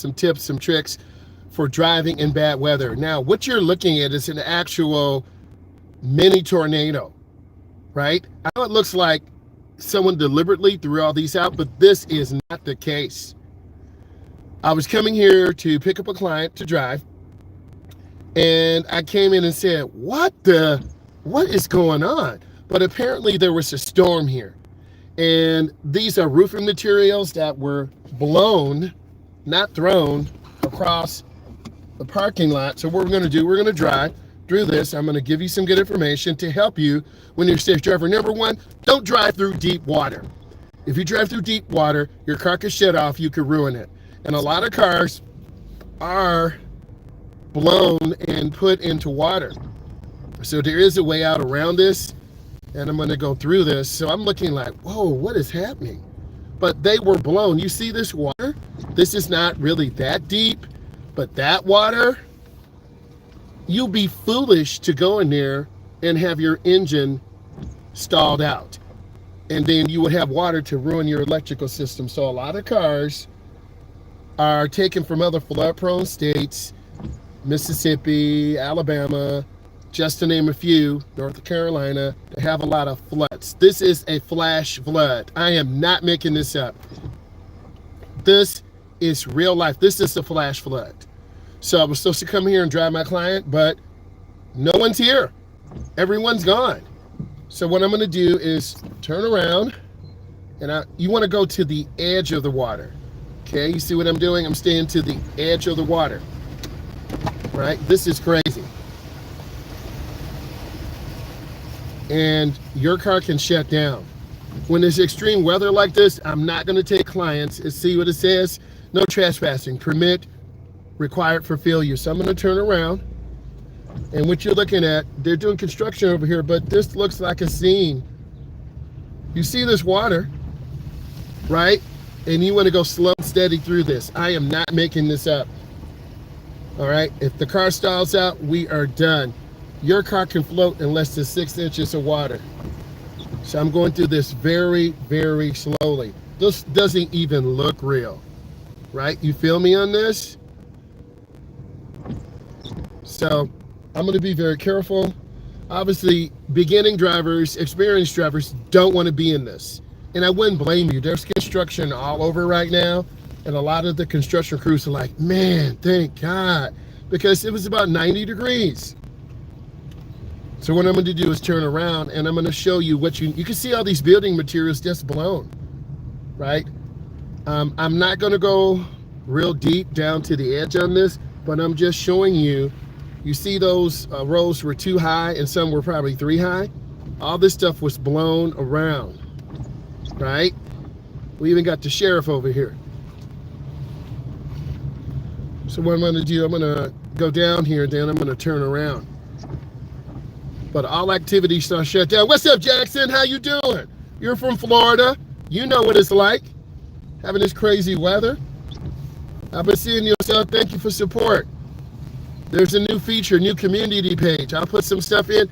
some tips, some tricks for driving in bad weather. Now, what you're looking at is an actual mini tornado, right? I know it looks like someone deliberately threw all these out, but this is not the case. I was coming here to pick up a client to drive, and I came in and said, what is going on? But apparently there was a storm here. And these are roofing materials that were blown, not thrown, across the parking lot. So what we're gonna do, we're gonna drive through this. I'm gonna give you some good information to help you when you're a safe driver. Number one, don't drive through deep water. If you drive through deep water, your car could shut off, you could ruin it. And a lot of cars are blown and put into water. So there is a way out around this, and I'm gonna go through this. So I'm looking like, whoa, what is happening? But they were blown. You see this water? This is not really that deep, but that water, you'll be foolish to go in there and have your engine stalled out. And then you would have water to ruin your electrical system. So a lot of cars are taken from other flood-prone states, Mississippi, Alabama, just to name a few, North Carolina, to have a lot of floods. This is a flash flood. I am not making this up. This is real life. This is a flash flood. So I was supposed to come here and drive my client, but no one's here. Everyone's gone. So what I'm gonna do is turn around, and you wanna go to the edge of the water. Okay, you see what I'm doing? I'm staying to the edge of the water, right? This is crazy. And your car can shut down. When there's extreme weather like this, I'm not gonna take clients. And see what it says? No trespassing, permit required for failure. So I'm gonna turn around, and what you're looking at, they're doing construction over here, but this looks like a scene. You see this water, right? And you wanna go slow and steady through this. I am not making this up. All right, if the car stalls out, we are done. Your car can float in less than 6 inches of water. So I'm going through this very, very slowly. This doesn't even look real, right? You feel me on this? So I'm gonna be very careful. Obviously, beginning drivers, experienced drivers don't wanna be in this. And I wouldn't blame you. There's construction all over right now. And a lot of the construction crews are like, man, thank God. Because it was about 90 degrees. So what I'm going to do is turn around, and I'm going to show you what you can see all these building materials just blown, right? I'm not going to go real deep down to the edge on this, but I'm just showing you. You see those rows were 2 high and some were probably 3 high. All this stuff was blown around, right? We even got the sheriff over here. So what I'm going to do, I'm going to go down here, then I'm going to turn around. But all activities start shut down. What's up, Jackson? How you doing? You're from Florida. You know what it's like having this crazy weather. I've been seeing your stuff. Thank you for support. There's a new feature, new community page. I'll put some stuff in.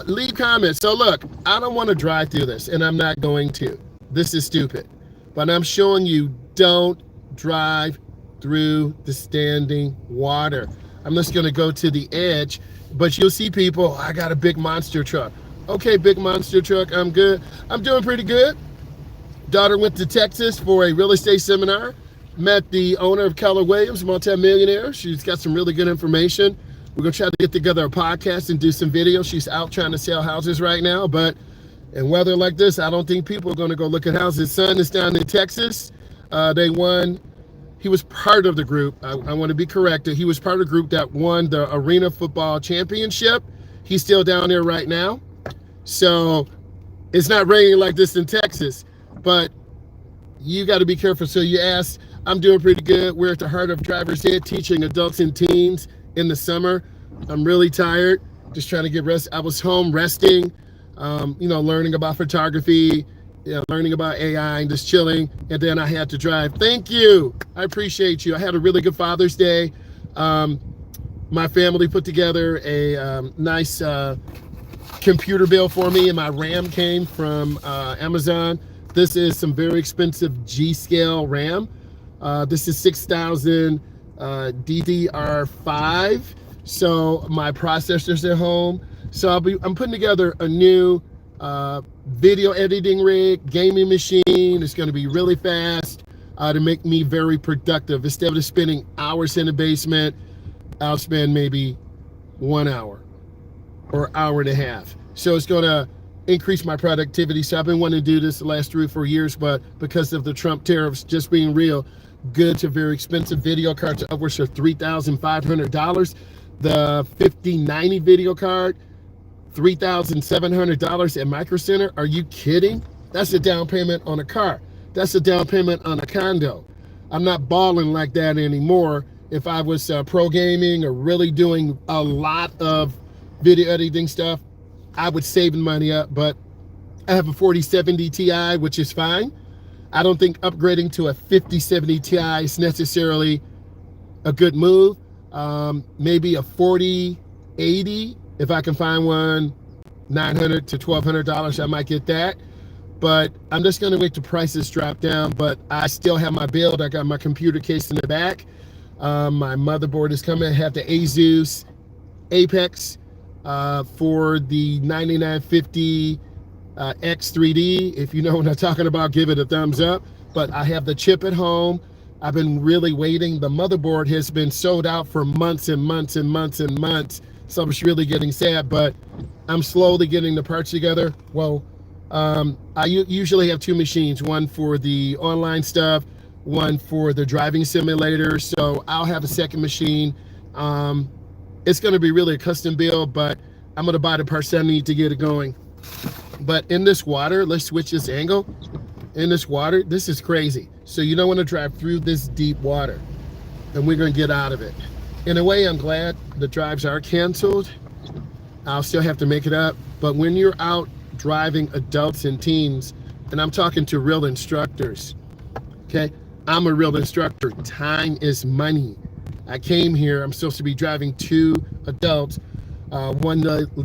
Leave comments. So look, I don't want to drive through this, and I'm not going to. This is stupid. But I'm showing you, don't drive through the standing water. I'm just going to go to the edge. But you'll see people, I got a big monster truck. Okay, big monster truck, I'm good. I'm doing pretty good. Daughter went to Texas for a real estate seminar. Met the owner of Keller Williams, multi-millionaire. She's got some really good information. We're gonna try to get together a podcast and do some videos. She's out trying to sell houses right now, but in weather like this, I don't think people are gonna go look at houses. Son is down in Texas. They won. He was part of the group. I want to be corrected. He was part of the group that won the Arena Football Championship. He's still down there right now. So it's not raining like this in Texas, but you got to be careful. So you asked, I'm doing pretty good. We're at the Heart of Driver's Ed teaching adults and teens in the summer. I'm really tired, just trying to get rest. I was home resting, learning about photography, learning about AI and just chilling, and then I had to drive. Thank you. I appreciate you. I had a really good Father's Day. My family put together a nice computer bill for me, and my RAM came from Amazon. This is some very expensive G-scale RAM, This is 6000 DDR5. So my processor's at home. So I'm putting together a new video editing rig, gaming machine. It's going to be really fast to make me very productive. Instead of spending hours in the basement, I'll spend maybe 1 hour or hour and a half. So it's going to increase my productivity. So I've been wanting to do this the last 3 or 4 years, but because of the Trump tariffs just being real, good to very expensive video cards upwards of $3,500. The 5090 video card, $3,700 at Micro Center. Are you kidding? That's a down payment on a car. That's a down payment on a condo. I'm not balling like that anymore. If I was pro gaming or really doing a lot of video editing stuff, I would save the money up, but I have a 4070 Ti, which is fine. I don't think upgrading to a 5070 Ti is necessarily a good move. Maybe a 4080, if I can find one, $900 to $1,200, I might get that. But I'm just gonna wait till prices drop down. But I still have my build. I got my computer case in the back. My motherboard is coming. I have the Asus Apex for the 9950 X3D. If you know what I'm talking about, give it a thumbs up. But I have the chip at home. I've been really waiting. The motherboard has been sold out for months and months and months and months. So I'm just really getting sad, but I'm slowly getting the parts together. Well, I usually have 2 machines, one for the online stuff, one for the driving simulator. So I'll have a second machine. It's going to be really a custom build, but I'm going to buy the parts I need to get it going. But in this water, let's switch this angle. In this water, this is crazy. So you don't want to drive through this deep water, and we're going to get out of it. In a way, I'm glad the drives are canceled. I'll still have to make it up. But when you're out driving adults and teens, and I'm talking to real instructors, okay? I'm a real instructor. Time is money. I came here, I'm supposed to be driving 2 adults. One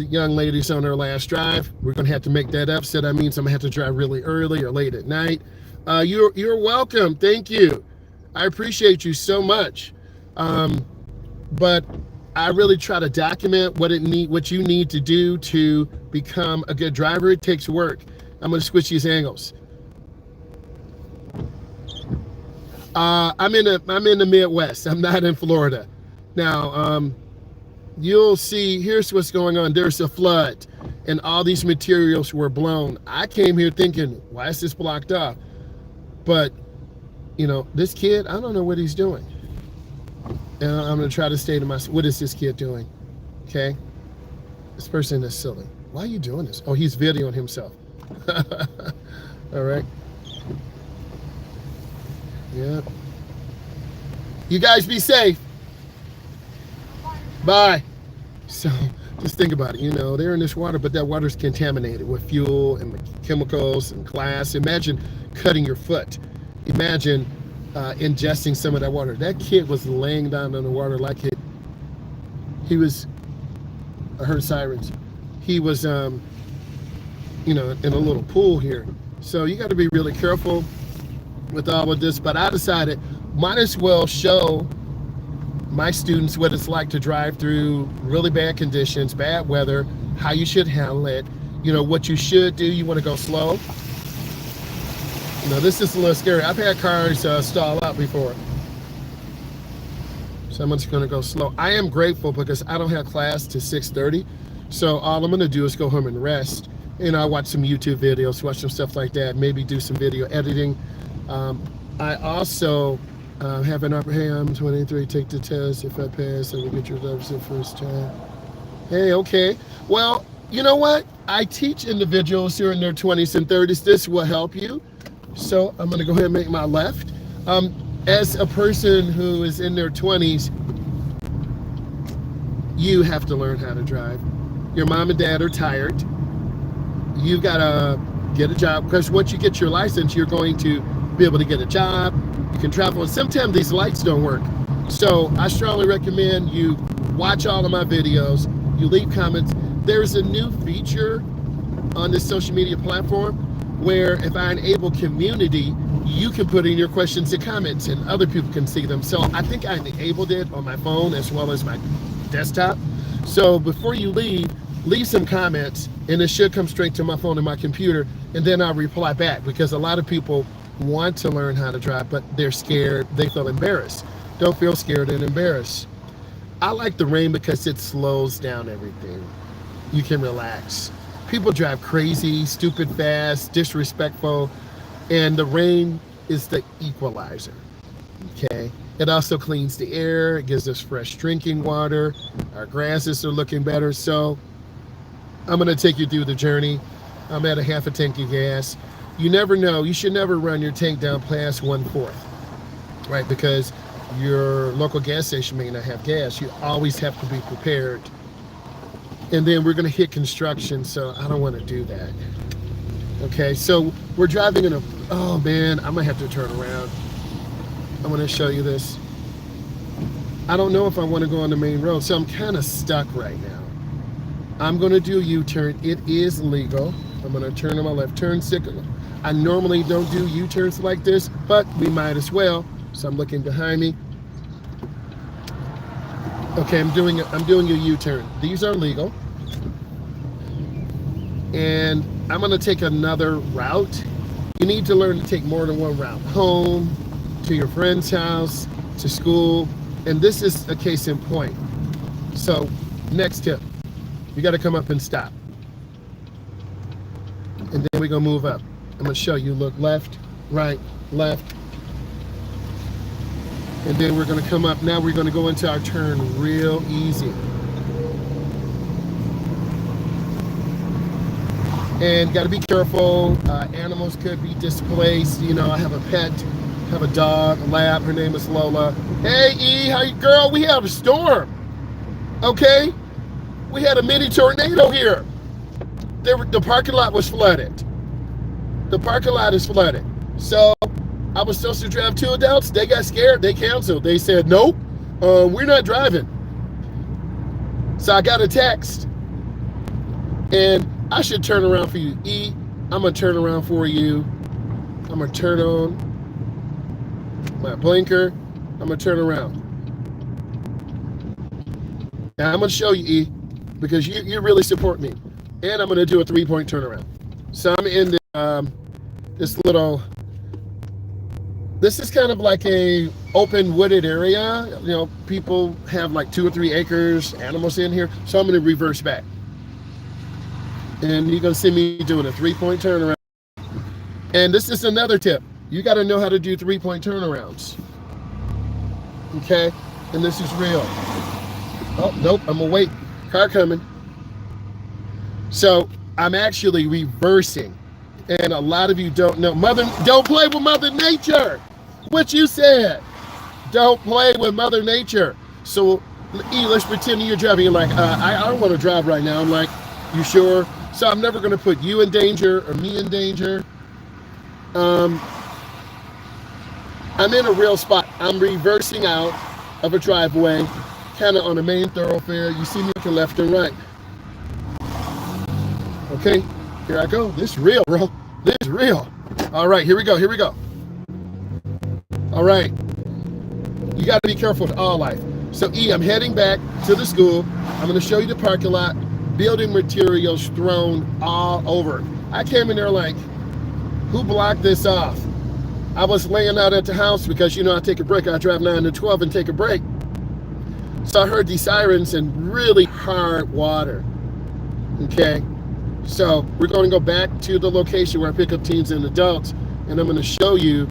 young lady's on her last drive. We're gonna have to make that up. So that means I'm gonna have to drive really early or late at night. You're welcome, thank you. I appreciate you so much. But I really try to document what you need to do to become a good driver. It takes work. I'm gonna switch these angles. I'm in the Midwest. I'm not in Florida. Now, you'll see, here's what's going on. There's a flood and all these materials were blown. I came here thinking, why is this blocked off? But, you know, this kid, I don't know what he's doing. And I'm gonna try to stay to myself. What is this kid doing? Okay, this person is silly. Why are you doing this? Oh, he's videoing himself. All right. Yeah. You guys be safe. Bye. So just think about it. You know, they're in this water, but that water's contaminated with fuel and chemicals and glass. Imagine cutting your foot. Imagine ingesting some of that water. That kid was laying down in the water like he was, I heard sirens. He was, you know, in a little pool here. So you got to be really careful with all of this. But I decided might as well show my students what it's like to drive through really bad conditions, bad weather, how you should handle it, you know, what you should do. You want to go slow. You know, this is a little scary. I've had cars stall out before. So I'm just going to go slow. I am grateful because I don't have class to 6:30. So all I'm going to do is go home and rest. You know, I watch some YouTube videos, watch some stuff like that, maybe do some video editing. I also have an upper, hey, I'm 23, take the test. If I pass, I will get your letters the first time. Hey, okay. Well, you know what? I teach individuals who are in their 20s and 30s. This will help you. So I'm gonna go ahead and make my left. As a person who is in their 20s, you have to learn how to drive. Your mom and dad are tired. You gotta get a job, because once you get your license, you're going to be able to get a job. You can travel, and sometimes these lights don't work. So I strongly recommend you watch all of my videos, you leave comments. There's a new feature on this social media platform where if I enable community, you can put in your questions and comments and other people can see them. So I think I enabled it on my phone as well as my desktop. So before you leave some comments and it should come straight to my phone and my computer, and then I'll reply back, because a lot of people want to learn how to drive, but they're scared, they feel embarrassed. Don't feel scared and embarrassed. I like the rain because it slows down everything. You can relax. People drive crazy, stupid fast, disrespectful, and the rain is the equalizer, okay? It also cleans the air, it gives us fresh drinking water, our grasses are looking better. So I'm gonna take you through the journey. I'm at a half a tank of gas. You never know, you should never run your tank down past 1/4, right? Because your local gas station may not have gas. You always have to be prepared. And then we're gonna hit construction, so I don't wanna do that. Okay, so we're driving in a, oh man, I'm gonna have to turn around. I'm gonna show you this. I don't know if I wanna go on the main road, so I'm kinda stuck right now. I'm gonna do a U-turn. It is legal. I'm gonna turn on my left turn signal. I normally don't do U-turns like this, but we might as well. So I'm looking behind me. Okay, I'm doing a U-turn. These are legal. And I'm gonna take another route. You need to learn to take more than one route. Home, to your friend's house, to school. And this is a case in point. So next tip, you gotta come up and stop. And then we're gonna move up. I'm gonna show you, look left, right, left. And then we're gonna come up. Now we're gonna go into our turn real easy. And gotta be careful. Animals could be displaced. You know, I have a pet, have a dog, a lab. Her name is Lola. Hey, E, how you, girl? We had a storm. Okay, we had a mini tornado here. The parking lot was flooded. The parking lot is flooded. So I was supposed to drive 2 adults. They got scared. They canceled. They said, nope, we're not driving. So I got a text. And I should turn around for you. E, I'm going to turn around for you. I'm going to turn on my blinker. I'm going to turn around. Now I'm going to show you, E, because you really support me. And I'm going to do a 3-point turnaround. So I'm in this is kind of like a open wooded area. You know, people have like 2 or 3 acres, animals in here. So I'm going to reverse back. And you're going to see me doing a 3-point turnaround. And this is another tip. You got to know how to do 3-point turnarounds. Okay? And this is real. Oh, nope, I'm going to wait. Car coming. So I'm actually reversing. And a lot of you don't know. Don't play with Mother Nature. What you said. Don't play with Mother Nature. So, E, let's pretend you're driving. You're like, I don't want to drive right now. I'm like, you sure? So I'm never going to put you in danger or me in danger. I'm in a real spot. I'm reversing out of a driveway, kind of on the main thoroughfare. You see me looking left and right. Okay, here I go. This is real, bro. This is real. All right, here we go. Here we go. All right. You got to be careful with all life. So, E, I'm heading back to the school. I'm going to show you the parking lot. Building materials thrown all over. I came in there like, who blocked this off? I was laying out at the house because, you know, I take a break. I drive 9 to 12 and take a break. So I heard these sirens and really hard water. Okay. So we're going to go back to the location where I pick up teens and adults. And I'm going to show you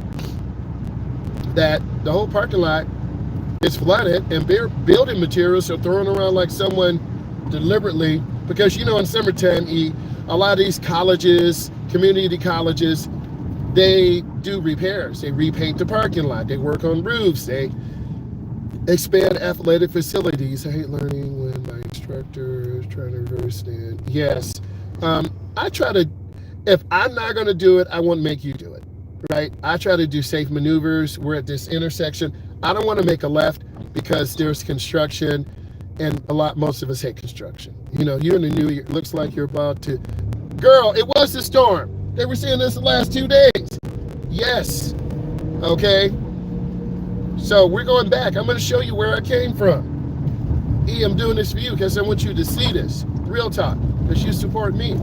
that the whole parking lot is flooded and building materials are thrown around like someone deliberately, because you know in summertime, a lot of these colleges, community colleges, they do repairs. They repaint the parking lot. They work on roofs. They expand athletic facilities. I hate learning when my instructor is trying to understand. Yes. I try to, if I'm not going to do it, I won't make you do it, right? I try to do safe maneuvers. We're at this intersection. I don't want to make a left because there's construction. And most of us hate construction. You know, you're in the new year. It looks like you're about to. Girl, it was the storm. They were seeing this the last 2 days. Yes. Okay. So we're going back. I'm going to show you where I came from. I'm doing this for you because I want you to see this. Real talk. Because you support me.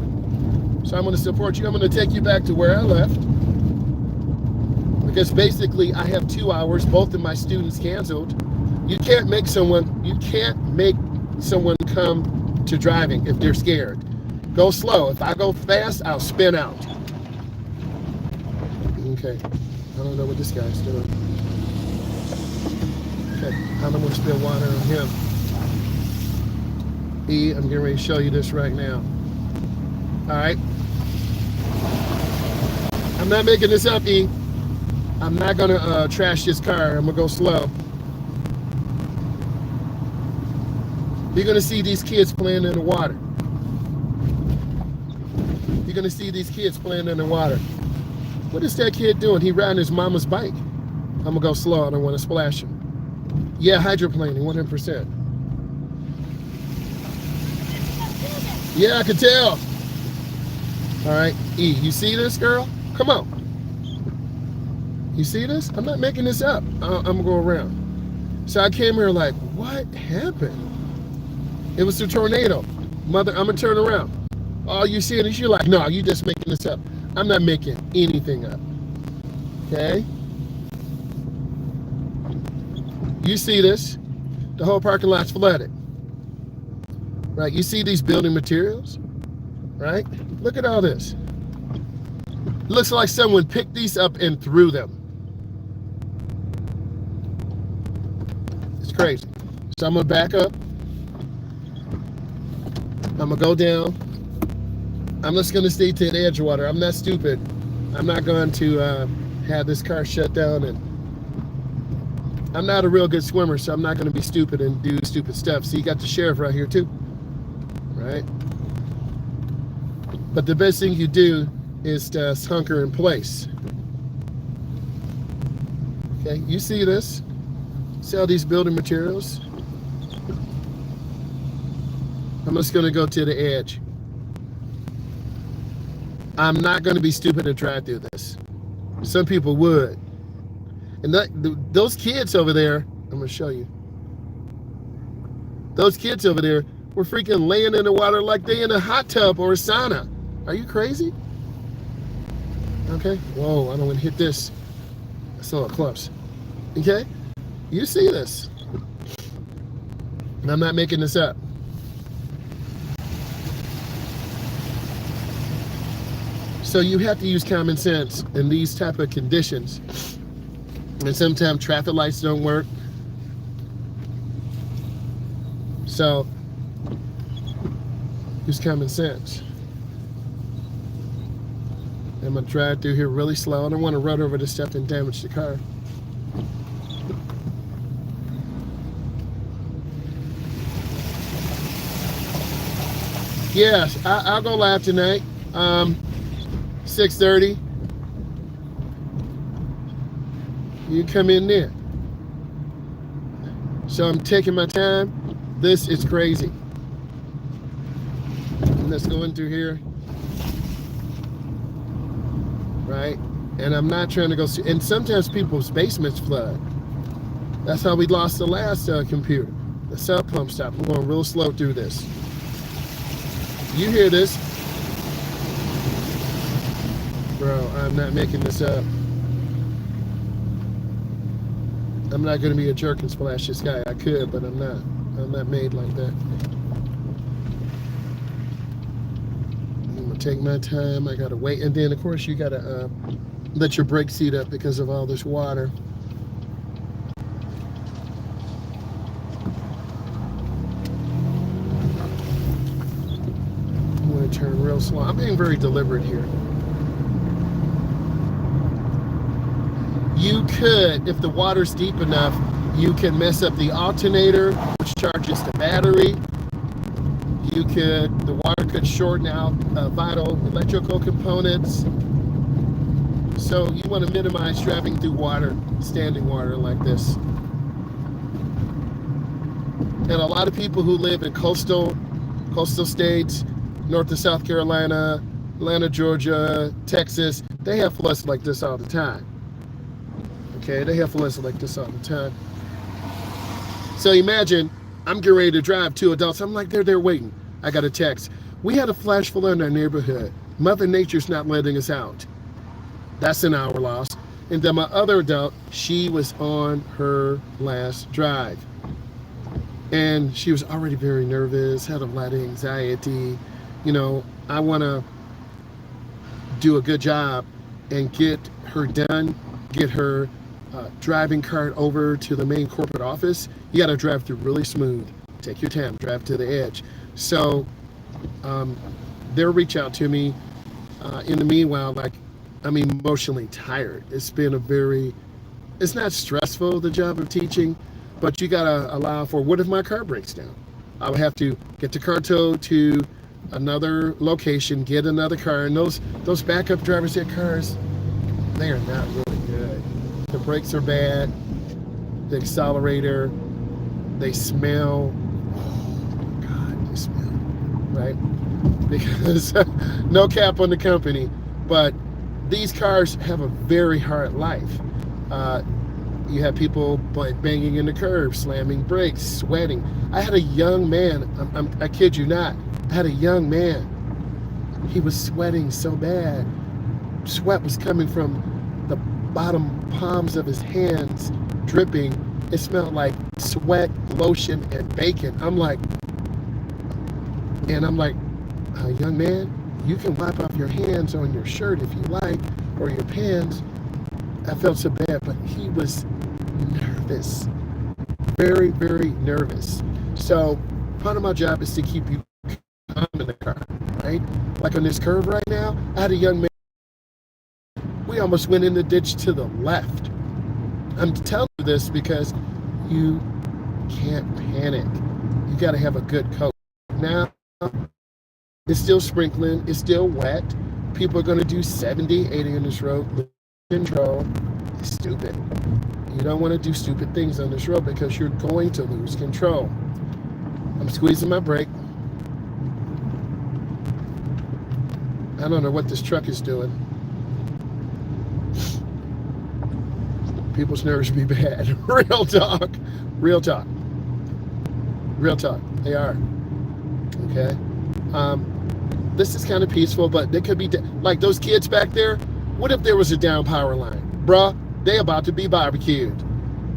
So I'm going to support you. I'm going to take you back to where I left. Because basically I have 2 hours. Both of my students canceled. You can't make someone come to driving if they're scared. Go slow. If I go fast, I'll spin out. Okay. I don't know what this guy's doing. Okay. I don't want to spill water on him. I'm getting ready to show you this right now. All right. I'm not making this up, E. I'm not going to trash this car. I'm going to go slow. You're going to see these kids playing in the water. You're going to see these kids playing in the water. What is that kid doing? He riding his mama's bike. I'm going to go slow. I don't want to splash him. Yeah, hydroplaning, 100%. Yeah, I can tell. All right, E, you see this, girl? Come on. You see this? I'm not making this up. I'm going to go around. So I came here like, what happened? It was a tornado. Mother, I'm going to turn around. All you see is you're like, no, you just making this up. I'm not making anything up. Okay? You see this? The whole parking lot's flooded. Right? You see these building materials? Right? Look at all this. It looks like someone picked these up and threw them. It's crazy. So I'm going to back up. I'm going to go down. I'm just going to stay to the edge of water. I'm not stupid. I'm not going to have this car shut down. And I'm not a real good swimmer, so I'm not going to be stupid and do stupid stuff. See, you got the sheriff right here, too. Right? But the best thing you do is to hunker in place. Okay, you see this? See all these building materials? I'm just going to go to the edge. I'm not going to be stupid and try to do this. Some people would. And those kids over there, I'm going to show you. Those kids over there were freaking laying in the water like they in a hot tub or a sauna. Are you crazy? Okay. Whoa, I don't want to hit this. That's a little close. Okay? You see this. And I'm not making this up. So you have to use common sense in these type of conditions. And sometimes traffic lights don't work. So use common sense. I'm going to drive through here really slow. I don't want to run over this stuff and damage the car. Yes, I'll go live tonight. 6:30. You come in there. So I'm taking my time. This is crazy. Let's go in through here. Right? And I'm not trying to go see. And sometimes people's basements flood. That's how we lost the last computer. The sub pump stop. We're going real slow through this. You hear this? Bro, I'm not making this up. I'm not going to be a jerk and splash this guy. I could, but I'm not. I'm not made like that. I'm going to take my time. I got to wait. And then, of course, you got to let your brake seat up because of all this water. I'm going to turn real slow. I'm being very deliberate here. You could, if the water's deep enough, you can mess up the alternator, which charges the battery. The water could shorten out vital electrical components. So you want to minimize driving through water, standing water like this. And a lot of people who live in coastal states, North and South Carolina, Atlanta, Georgia, Texas, they have floods like this all the time. Okay, they have floods like this all the time. So imagine I'm getting ready to drive, two adults. I'm like, they're there waiting. I got a text. We had a flash flood in our neighborhood. Mother Nature's not letting us out. That's an hour loss. And then my other adult, she was on her last drive. And she was already very nervous, had a lot of anxiety. You know, I want to do a good job and get her done, get her driving cart over to the main corporate office. You got to drive through really smooth. Take your time, drive to the edge. So they'll reach out to me. In the meanwhile, like, I'm emotionally tired. It's been it's not stressful, the job of teaching, but you got to allow for, what if my car breaks down? I would have to get the car towed to another location, get another car, and those backup drivers get cars, they are not really good. The brakes are bad, the accelerator, they smell. Oh God, they smell, right? Because no cap on the company, but these cars have a very hard life. You have people banging in the curb, slamming brakes, sweating. I had a young man, I kid you not, I had a young man. He was sweating so bad. Sweat was coming from the bottom palms of his hands, dripping. It smelled like sweat, lotion, and bacon. I'm like, young man, you can wipe off your hands on your shirt if you like, or your pants. I felt so bad, but he was nervous. Very, very nervous. So part of my job is to keep you calm in the car, right? Like on this curve right now, I had a young man, we almost went in the ditch to the left. I'm telling you this because you can't panic. You got to have a good coach. Now, it's still sprinkling, it's still wet. People are going to do 70, 80 on this road. Lose control. It's stupid. You don't want to do stupid things on this road because you're going to lose control. I'm squeezing my brake. I don't know what this truck is doing. People's nerves be bad. Real talk. Real talk. Real talk. They are. Okay. This is kind of peaceful, but they could be like those kids back there. What if there was a down power line? Bruh, they about to be barbecued.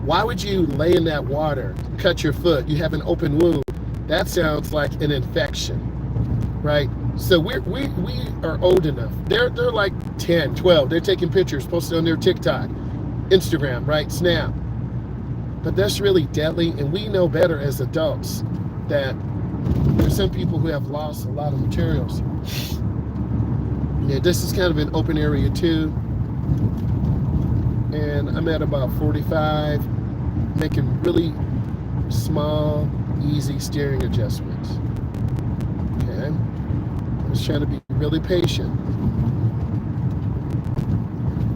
Why would you lay in that water, cut your foot? You have an open wound. That sounds like an infection, right? So we are old enough. They're like 10, 12. They're taking pictures, posted on their TikTok, Instagram, right? Snap. But that's really deadly, and we know better as adults that there's some people who have lost a lot of materials. Yeah, this is kind of an open area too. And I'm at about 45, making really small, easy steering adjustments. Okay. I'm just trying to be really patient.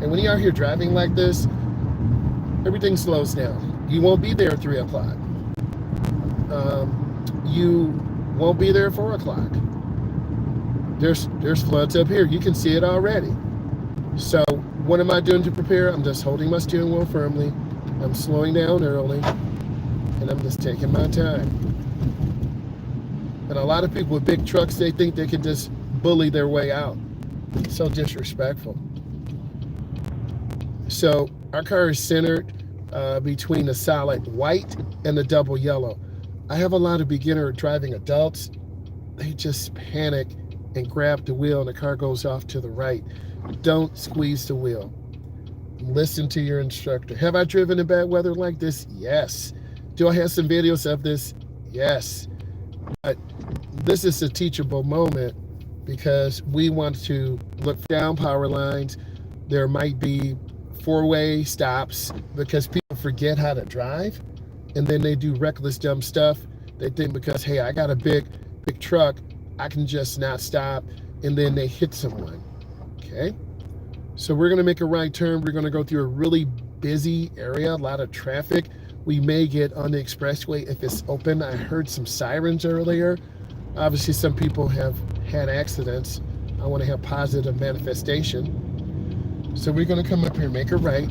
And when you're out here driving like this, everything slows down. You won't be there at 3 o'clock. You won't be there at 4 o'clock. There's floods up here. You can see it already. So what am I doing to prepare? I'm just holding my steering wheel firmly. I'm slowing down early. And I'm just taking my time. And a lot of people with big trucks, they think they can just bully their way out. So disrespectful. So our car is centered between the solid white and the double yellow. I have a lot of beginner driving adults. They just panic and grab the wheel and the car goes off to the right. Don't squeeze the wheel. Listen to your instructor. Have I driven in bad weather like this? Yes. Do I have some videos of this? Yes. But this is a teachable moment because we want to look down power lines. There might be 4-way stops because people forget how to drive and then they do reckless dumb stuff. They think because, hey, I got a big truck, I can just not stop, and then they hit someone. Okay, so we're gonna make a right turn. We're gonna go through a really busy area, a lot of traffic. We may get on the expressway if it's open. I heard some sirens earlier. Obviously some people have had accidents I want to have positive manifestation. So we're going to come up here, make a right,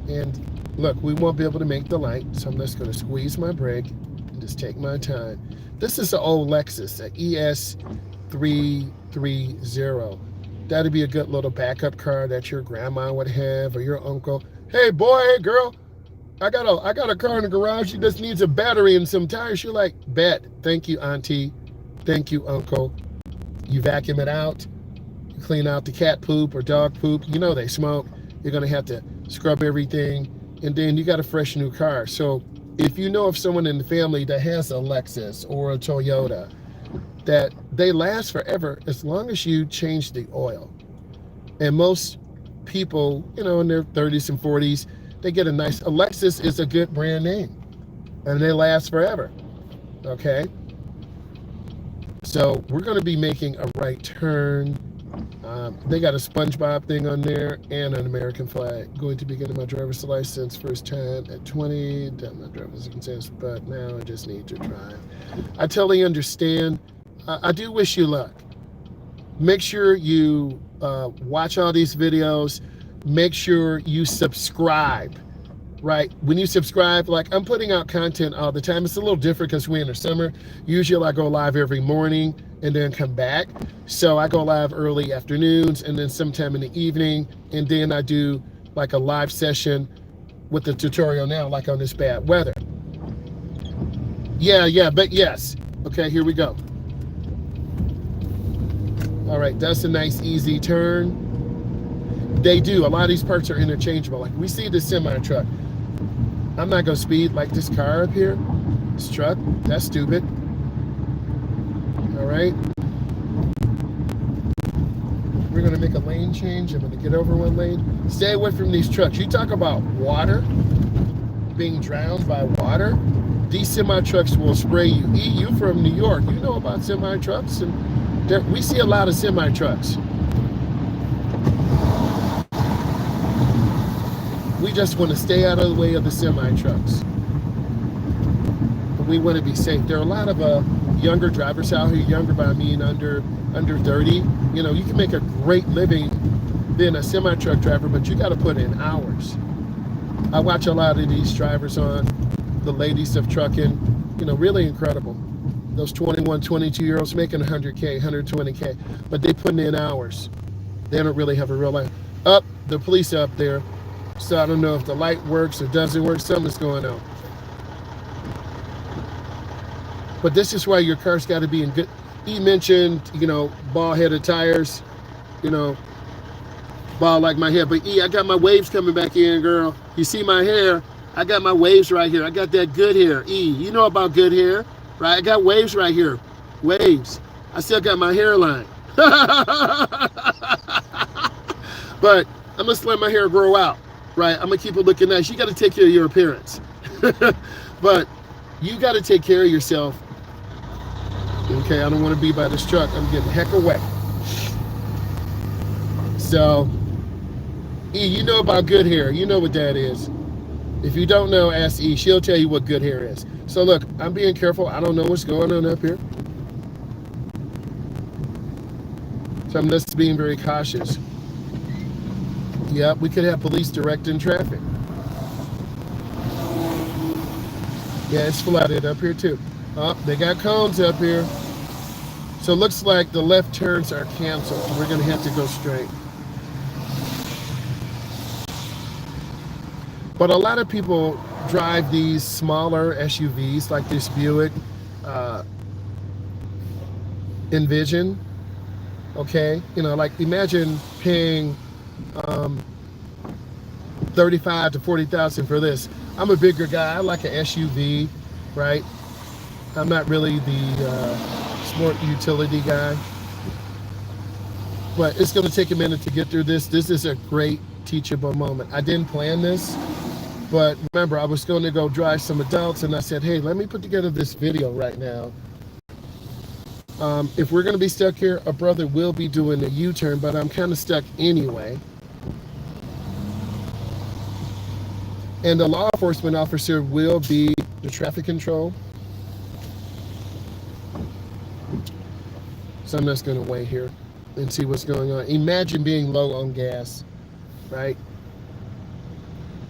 and look, we won't be able to make the light, so I'm just going to squeeze my brake and just take my time. This is the old Lexus, an ES330. That'd be a good little backup car that your grandma would have, or your uncle. Hey boy, hey girl, I got a car in the garage. She just needs a battery and some tires. You're like, bet. Thank you, auntie. Thank you, uncle. You vacuum it out. You clean out the cat poop or dog poop. You know they smoke. You're going to have to scrub everything. And then you got a fresh new car. So if you know of someone in the family that has a Lexus or a Toyota, that they last forever as long as you change the oil. And most people, you know, in their 30s and 40s, they get a Lexus is a good brand name. And they last forever. Okay? So we're going to be making a right turn. They got a SpongeBob thing on there and an American flag. Going to be getting my driver's license first time at 20. Done my driver's license, but now I just need to drive. I totally understand. I do wish you luck. Make sure you watch all these videos. Make sure you subscribe. Right? When you subscribe, like I'm putting out content all the time. It's a little different because we're in the summer. Usually I go live every morning and then come back. So I go live early afternoons and then sometime in the evening. And then I do like a live session with the tutorial now, like on this bad weather. Yeah, but yes. Okay, here we go. All right, that's a nice easy turn. They do. A lot of these parts are interchangeable. Like we see the semi truck. I'm not going to speed like this car up here. This truck. That's stupid. All right. We're going to make a lane change. I'm going to get over one lane. Stay away from these trucks. You talk about water, being drowned by water. These semi trucks will spray you. You from New York. You know about semi trucks. And we see a lot of semi trucks. We just want to stay out of the way of the semi-trucks. We want to be safe. There are a lot of younger drivers out here, younger by I mean under 30. You know, you can make a great living being a semi-truck driver, but you got to put in hours. I watch a lot of these drivers on the Ladies of Trucking. You know, really incredible. Those 21, 22-year-olds making 100K, 120K, but they putting in hours. They don't really have a real life. The police up there. So I don't know if the light works or doesn't work. Something's going on. But this is why your car's got to be in good. He mentioned, you know, ball-headed tires. You know, ball like my hair. But I got my waves coming back in, girl. You see my hair? I got my waves right here. I got that good hair. You know about good hair, right? I got waves right here. Waves. I still got my hairline. But I'm going to let my hair grow out. Right, I'm gonna keep it looking nice. You got to take care of your appearance, but you got to take care of yourself. Okay, I don't want to be by this truck. I'm getting heck away. So, you know about good hair. You know what that is. If you don't know, ask E. She'll tell you what good hair is. So look, I'm being careful. I don't know what's going on up here, so I'm just being very cautious. Yeah, we could have police directing traffic. Yeah, it's flooded up here too. Oh, they got cones up here. So it looks like the left turns are canceled. We're going to have to go straight. But a lot of people drive these smaller SUVs like this Buick Envision. Okay, you know, like imagine paying 35 to 40,000 for this. I'm a bigger guy. I like an SUV, right? I'm not really the sport utility guy, but it's going to take a minute to get through this. This is a great teachable moment. I didn't plan this, but remember, I was going to go drive some adults, and I said, hey, let me put together this video right now. If we're going to be stuck here, a brother will be doing a U-turn, but I'm kind of stuck anyway. And the law enforcement officer will be the traffic control. So I'm just going to wait here. and see what's going on. Imagine being low on gas, right?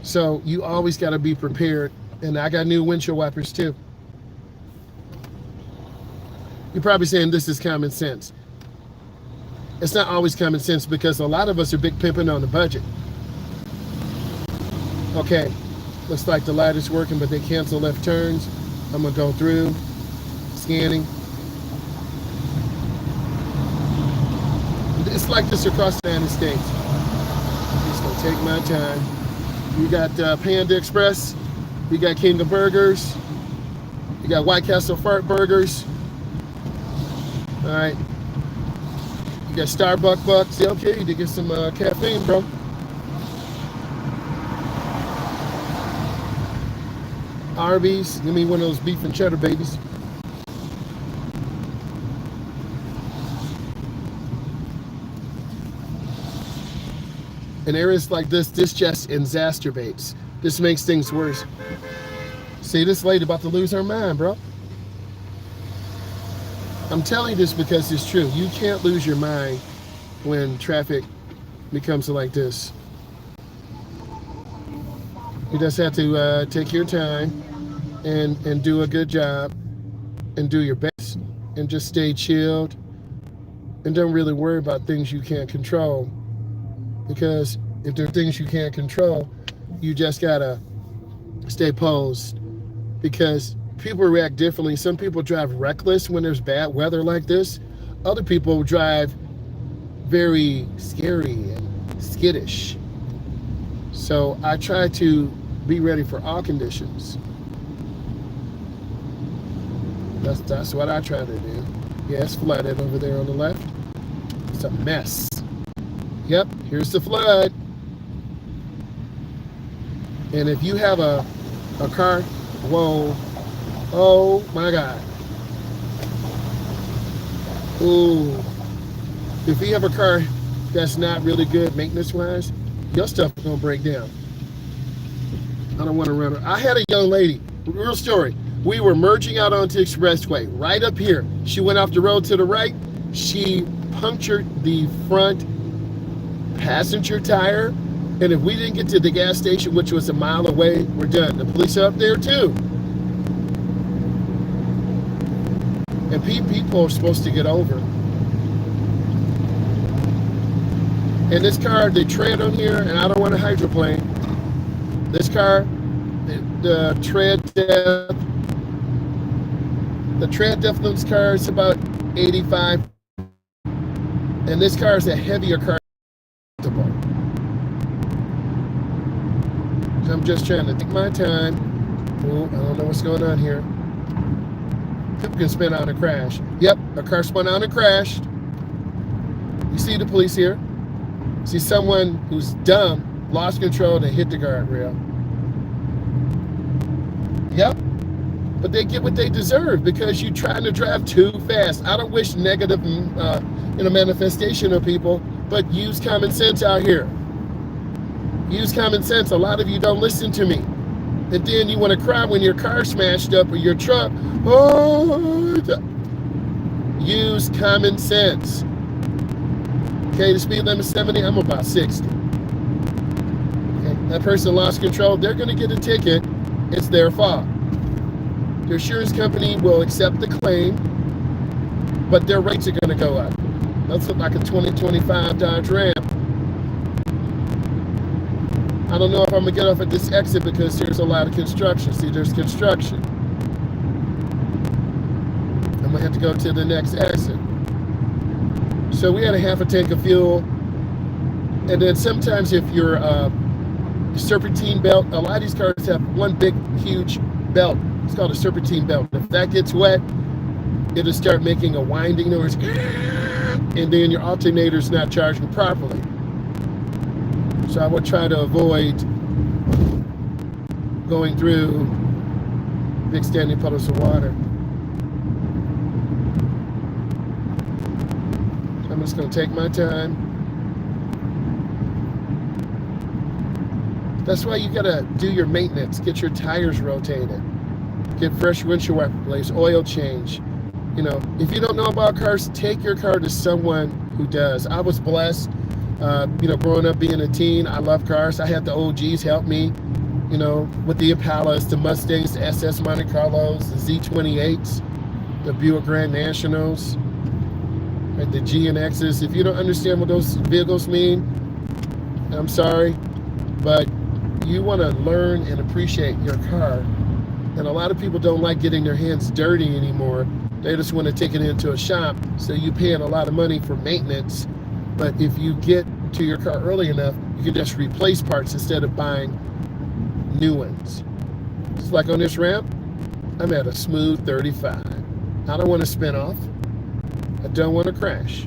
So you always got to be prepared. And I got new windshield wipers too. You're probably saying this is common sense. It's not always common sense because a lot of us are big pimping on the budget. Okay, looks like the light is working, but they cancel left turns. I'm gonna go through, scanning. It's like this across the United States. I'm just gonna take my time. You got Panda Express, you got Kingdom Burgers, you got White Castle Fart Burgers. All right, you got Starbucks Bucks. Yeah, okay, to get some caffeine, bro. Arby's, give me one of those beef and cheddar babies. In areas like this just exacerbates. This makes things worse. See, this lady about to lose her mind, bro. I'm telling you this because it's true. You can't lose your mind when traffic becomes like this. You just have to take your time and do a good job and do your best and just stay chilled and don't really worry about things you can't control. Because if there are things you can't control, you just gotta stay posed. Because people react differently. Some people drive reckless when there's bad weather like this. Other people drive very scary and skittish. So I try to be ready for all conditions. That's what I try to do. Yeah, it's flooded over there on the left. It's a mess. Yep, here's the flood. And if you have a car, whoa, oh my God. Ooh. If you have a car that's not really good maintenance-wise, your stuff is gonna break down. I don't want to run. I had a young lady, real story. We were merging out onto Expressway, right up here. She went off the road to the right. She punctured the front passenger tire. And if we didn't get to the gas station, which was a mile away, we're done. The police are up there too. And people are supposed to get over. And this car, they tread on here, and I don't want to hydroplane. This car, the tread depth of this car is about 85. And this car is a heavier car. I'm just trying to take my time. Oh, I don't know what's going on here. People can spin out and crash. Yep, a car spun out and crashed. You see the police here. See someone who's dumb, lost control, and hit the guardrail. Yep, but they get what they deserve because you're trying to drive too fast. I don't wish negative manifestation of people, but use common sense out here. Use common sense. A lot of you don't listen to me. And then you want to cry when your car smashed up or your truck. Oh, use common sense. Okay, the speed limit is 70, I'm about 60. Okay, that person lost control, they're going to get a ticket. It's their fault. The insurance company will accept the claim, but their rates are going to go up. That's like a 2025 Dodge Ram. I don't know if I'm gonna get off at this exit because there's a lot of construction. See, there's construction. I'm gonna have to go to the next exit. So we had a half a tank of fuel. And then sometimes if you're serpentine belt, a lot of these cars have one big, huge belt. It's called a serpentine belt. If that gets wet, it'll start making a winding noise. And then your alternator's not charging properly. So I would try to avoid going through big standing puddles of water. So I'm just going to take my time. That's why you got to do your maintenance. Get your tires rotated. Get fresh windshield wiper replaced, oil change. You know, if you don't know about cars, take your car to someone who does. I was blessed, growing up being a teen. I love cars. I had the OGs help me, with the Impalas, the Mustangs, the SS Monte Carlos, the Z28s, the Buick Grand Nationals, right, the GNXs. If you don't understand what those vehicles mean, I'm sorry, but you want to learn and appreciate your car. And a lot of people don't like getting their hands dirty anymore. They just want to take it into a shop, so you're paying a lot of money for maintenance. But if you get to your car early enough, you can just replace parts instead of buying new ones. It's like on this ramp, I'm at a smooth 35. I don't want to spin off. I don't want to crash.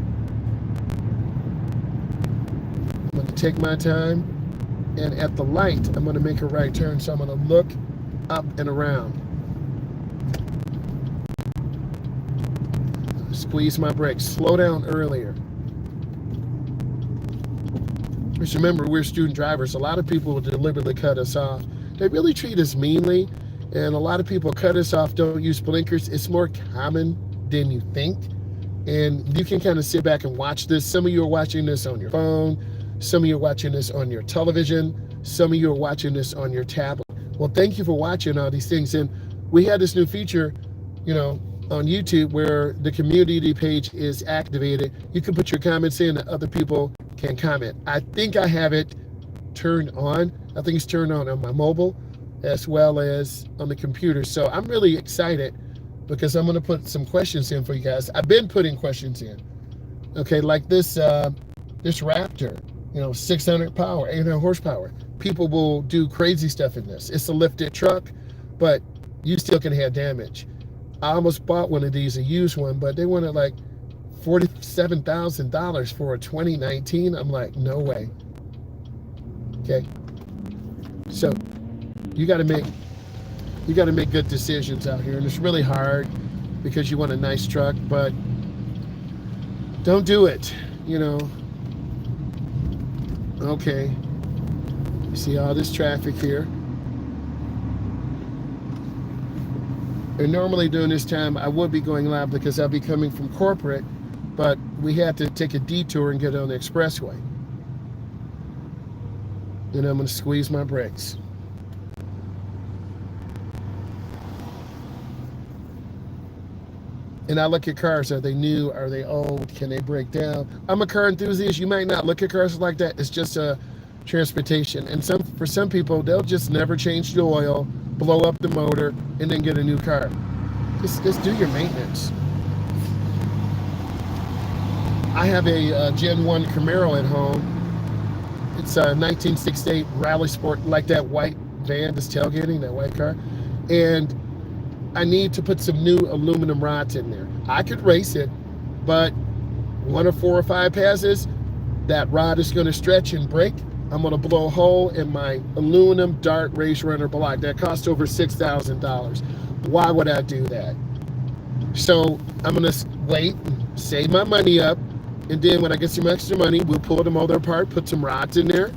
I'm going to take my time, and at the light, I'm going to make a right turn, so I'm going to look up and around. Squeeze my brakes. Slow down earlier. Just remember, we're student drivers. A lot of people will deliberately cut us off. They really treat us meanly, and a lot of people cut us off, don't use blinkers. It's more common than you think, and you can kind of sit back and watch this. Some of you are watching this on your phone. Some of you are watching this on your television. Some of you are watching this on your tablet. Well, thank you for watching all these things. And we had this new feature, on YouTube where the community page is activated. You can put your comments in and other people can comment. I think I have it turned on. I think it's turned on my mobile as well as on the computer. So I'm really excited because I'm going to put some questions in for you guys. I've been putting questions in. Okay, like this Raptor, 600 power, 800 horsepower. People will do crazy stuff in this. It's a lifted truck, but you still can have damage. I almost bought one of these, a used one, but they wanted like $47,000 for a 2019. I'm like, no way. Okay. So you got to make good decisions out here, and it's really hard because you want a nice truck, but don't do it. Okay. You see all this traffic here. And normally during this time, I would be going live because I'll be coming from corporate, but we had to take a detour and get on the expressway. And I'm going to squeeze my brakes. And I look at cars. Are they new? Are they old? Can they break down? I'm a car enthusiast. You might not look at cars like that. It's just a transportation. And for some people, they'll just never change the oil, blow up the motor, and then get a new car. Just do your maintenance. I have a Gen 1 Camaro at home. It's a 1968 Rally Sport, like that white van that's tailgating, that white car. And I need to put some new aluminum rods in there. I could race it, but 1 or 4 or 5 passes, that rod is going to stretch and break. I'm going to blow a hole in my aluminum Dart Race Runner block. That cost over $6,000. Why would I do that? So I'm going to wait and save my money up. And then when I get some extra money, we'll pull the motor apart, put some rods in there.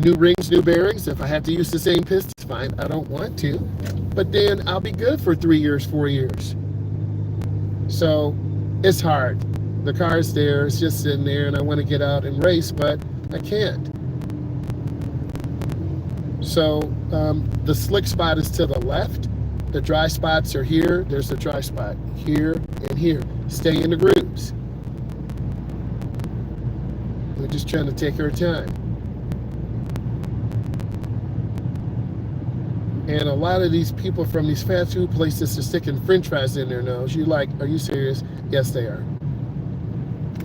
New rings, new bearings. If I have to use the same pistons, fine. I don't want to. But then I'll be good for 3 years, 4 years. So it's hard. The car's there. It's just sitting there, and I want to get out and race, but I can't. So the slick spot is to the left. The dry spots are here. There's the dry spot here and here. Stay in the grooves. We're just trying to take our time. And a lot of these people from these fast food places are sticking french fries in their nose. You're like, are you serious? Yes, they are.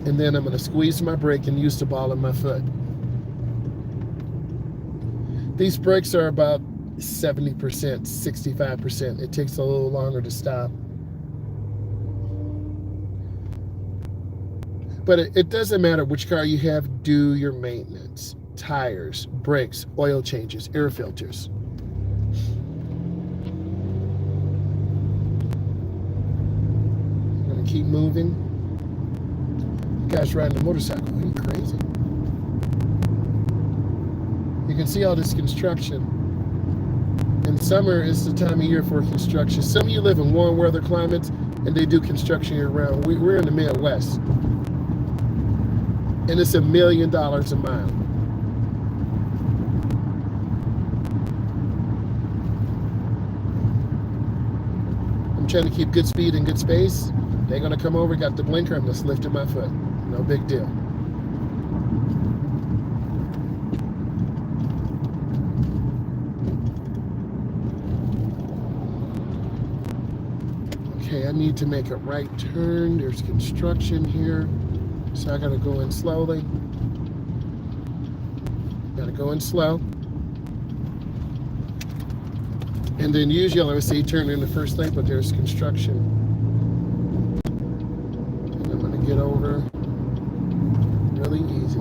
And then I'm going to squeeze my brake and use the ball of my foot. These brakes are about 70%, 65%. It takes a little longer to stop. But it doesn't matter which car you have, do your maintenance. Tires, brakes, oil changes, air filters. I'm going to keep moving. You guys riding a motorcycle, are you crazy? You can see all this construction. And summer is the time of year for construction. Some of you live in warm weather climates and they do construction year round. We're in the Midwest. and it's $1 million a mile. I'm trying to keep good speed and good space. They're gonna come over, got the blinker, I'm just lifting my foot. No big deal. Okay, I need to make a right turn. There's construction here. So I gotta go in slowly. Gotta go in slow. And then usually I would say turn in the first lane, but there's construction. And I'm gonna get over really easy.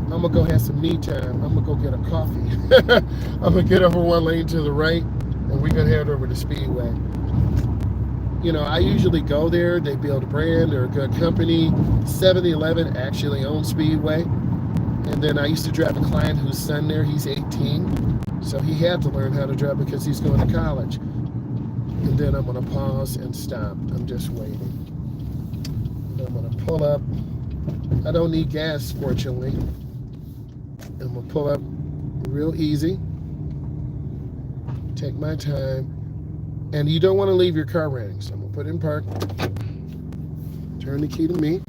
I'm gonna go have some me time. I'm gonna go get a coffee. I'm gonna get over one lane to the right, and we're gonna head over to Speedway. You know, I usually go there. They build a brand. They're a good company. 7-Eleven actually owns Speedway. And then I used to drive a client whose son there, he's 18. So he had to learn how to drive because he's going to college. And then I'm gonna pause and stop. I'm just waiting. And I'm gonna pull up. I don't need gas, fortunately. I'm gonna pull up real easy. Take my time. And you don't want to leave your car running. So I'm gonna put it in park. Turn the key to me.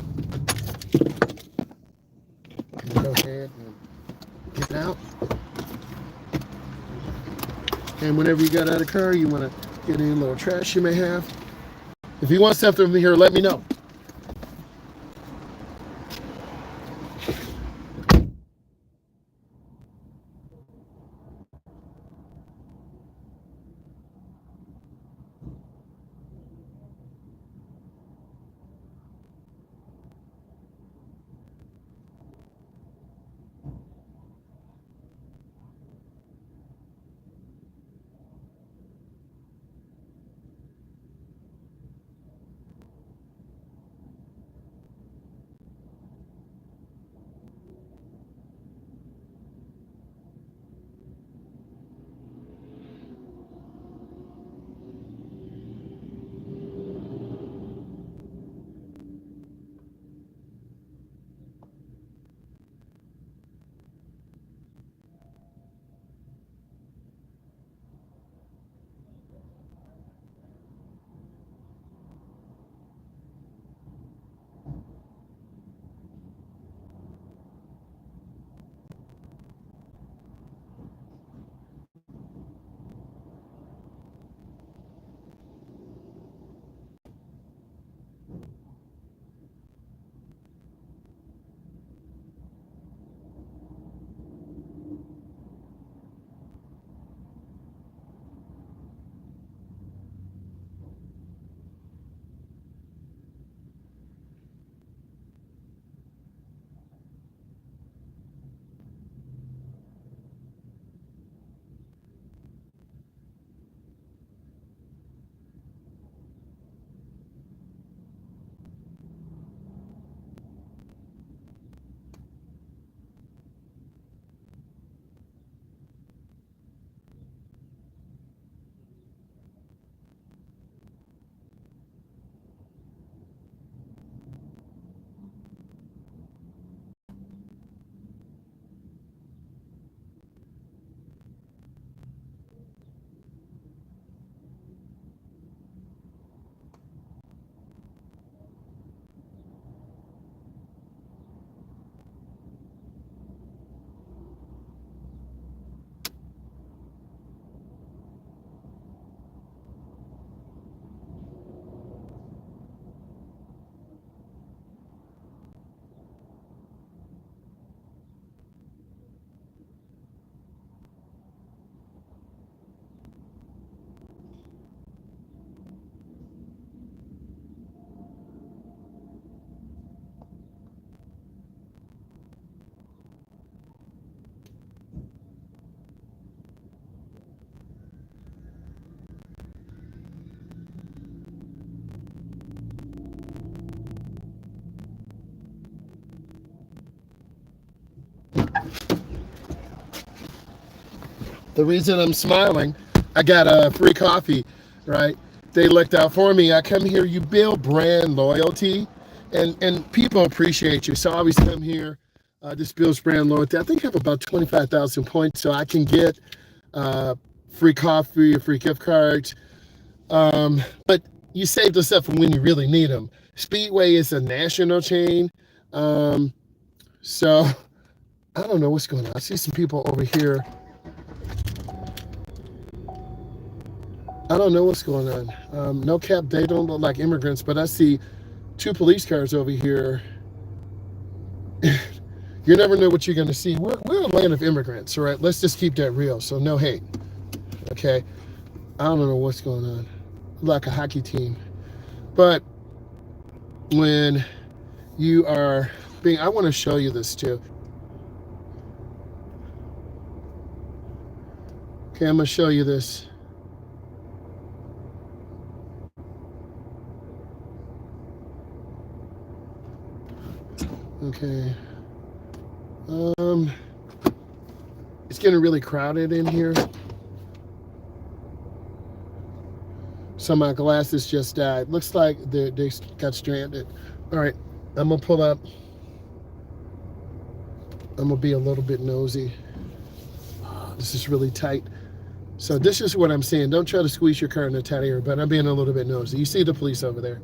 And go ahead and get out. And whenever you get out of the car, you want to get any little trash you may have. If you want something from here, let me know. The reason I'm smiling, I got a free coffee, right? They looked out for me. I come here, you build brand loyalty, and people appreciate you. So I always come here. This builds brand loyalty. I think I have about 25,000 points, so I can get free coffee, free gift cards. But you save this up for when you really need them. Speedway is a national chain. So I don't know what's going on. I see some people over here. I don't know what's going on. No cap, they don't look like immigrants, but I see 2 police cars over here. You never know what you're going to see. We're a land of immigrants, all right? Let's just keep that real. So no hate, okay? I don't know what's going on. Like a hockey team. But when you are being, I want to show you this too. Okay, I'm going to show you this. Okay. It's getting really crowded in here. So my glasses just died. Looks like they got stranded. All right, I'm gonna pull up. I'm gonna be a little bit nosy. This is really tight. So this is what I'm saying. Don't try to squeeze your car in a tight area, but I'm being a little bit nosy. You see the police over there,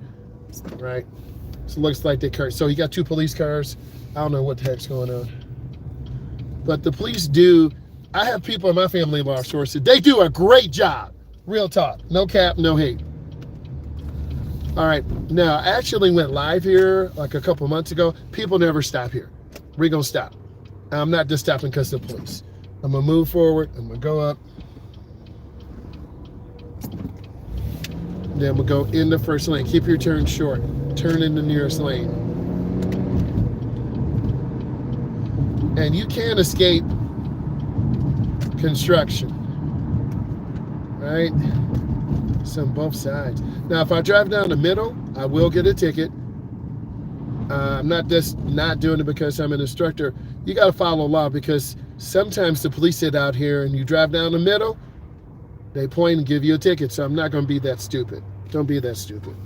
right? So it looks like they car. So you got 2 police cars. I don't know what the heck's going on. But the police do, I have people in my family law sources. They do a great job. Real talk. No cap, no hate. All right. Now, I actually went live here like a couple months ago. People never stop here. We're going to stop. I'm not just stopping because of the police. I'm going to move forward. I'm going to go up. Then we'll go in the first lane. Keep your turn short. Turn in the nearest lane. And you can't escape construction, right? It's on both sides. Now, if I drive down the middle, I will get a ticket. I'm not just not doing it because I'm an instructor. You got to follow law because sometimes the police sit out here and you drive down the middle, they point and give you a ticket. So I'm not going to be that stupid. Don't be that stupid.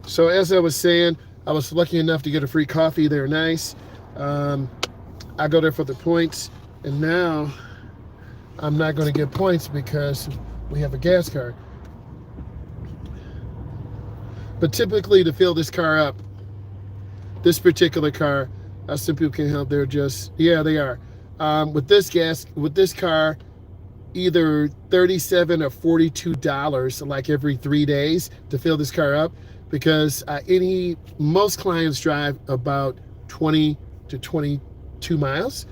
So as I was saying, I was lucky enough to get a free coffee. They're nice. I go there for the points. And now I'm not going to get points because we have a gas card. But typically to fill this car up, this particular car, some people can help. They're just, yeah, they are. With this car, either $37 or $42 like every 3 days to fill this car up. Because most clients drive about 20 to 22 miles.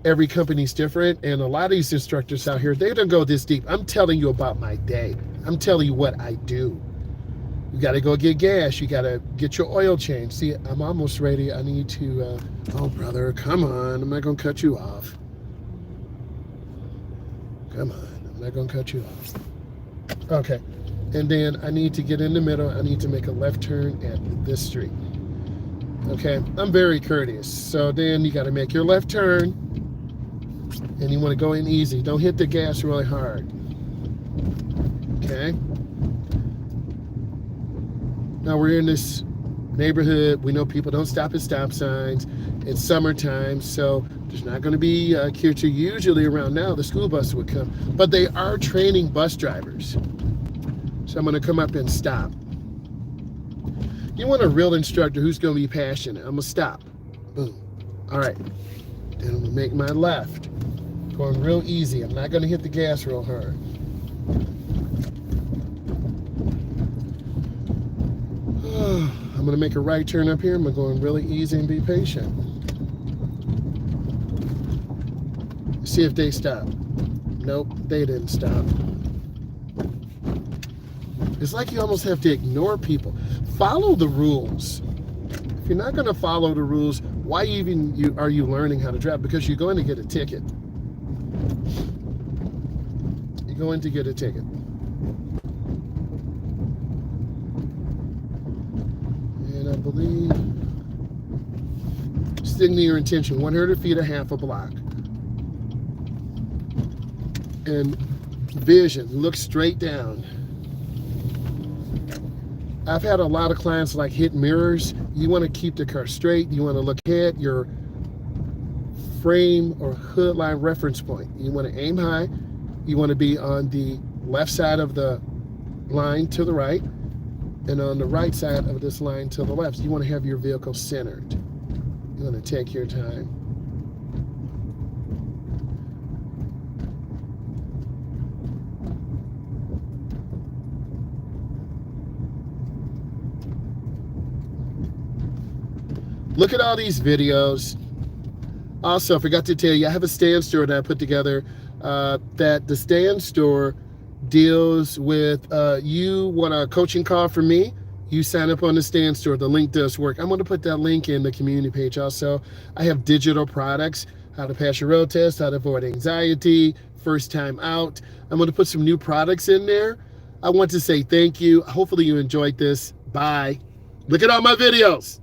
Every company's different, and a lot of these instructors out here, they don't go this deep. I'm telling you about my day. I'm telling you what I do. You got to go get gas. You got to get your oil changed. See, I'm almost ready. I need to, oh brother, come on. I'm not going to cut you off. Come on, I'm not going to cut you off. Okay. And then I need to get in the middle. I need to make a left turn at this street. Okay, I'm very courteous. So then you got to make your left turn and you want to go in easy. Don't hit the gas really hard. Okay. Now we're in this neighborhood. We know people don't stop at stop signs. It's summertime, so there's not going to be kids. Usually around now, the school bus would come. But they are training bus drivers. So I'm going to come up and stop. You want a real instructor who's going to be passionate. I'm going to stop. Boom. All right. Then I'm going to make my left. Going real easy. I'm not going to hit the gas real hard. I'm going to make a right turn up here. I'm going really easy and be patient. See if they stop. Nope, they didn't stop. It's like you almost have to ignore people. Follow the rules. If you're not going to follow the rules, why even are you learning how to drive? Because you're going to get a ticket. You're going to get a ticket. And I believe sticking to your intention, 100 feet, a half a block. And vision, look straight down. I've had a lot of clients like hit mirrors. You want to keep the car straight. You want to look ahead. Your frame or hood line reference point. You want to aim high. You want to be on the left side of the line to the right and on the right side of this line to the left. You want to have your vehicle centered. You want to take your time. Look at all these videos. Also, I forgot to tell you, I have a stand store that I put together that the stand store deals with, you want a coaching call from me, you sign up on the stand store. The link does work. I'm going to put that link in the community page also. I have digital products, how to pass your road test, how to avoid anxiety, first time out. I'm going to put some new products in there. I want to say thank you. Hopefully you enjoyed this. Bye. Look at all my videos.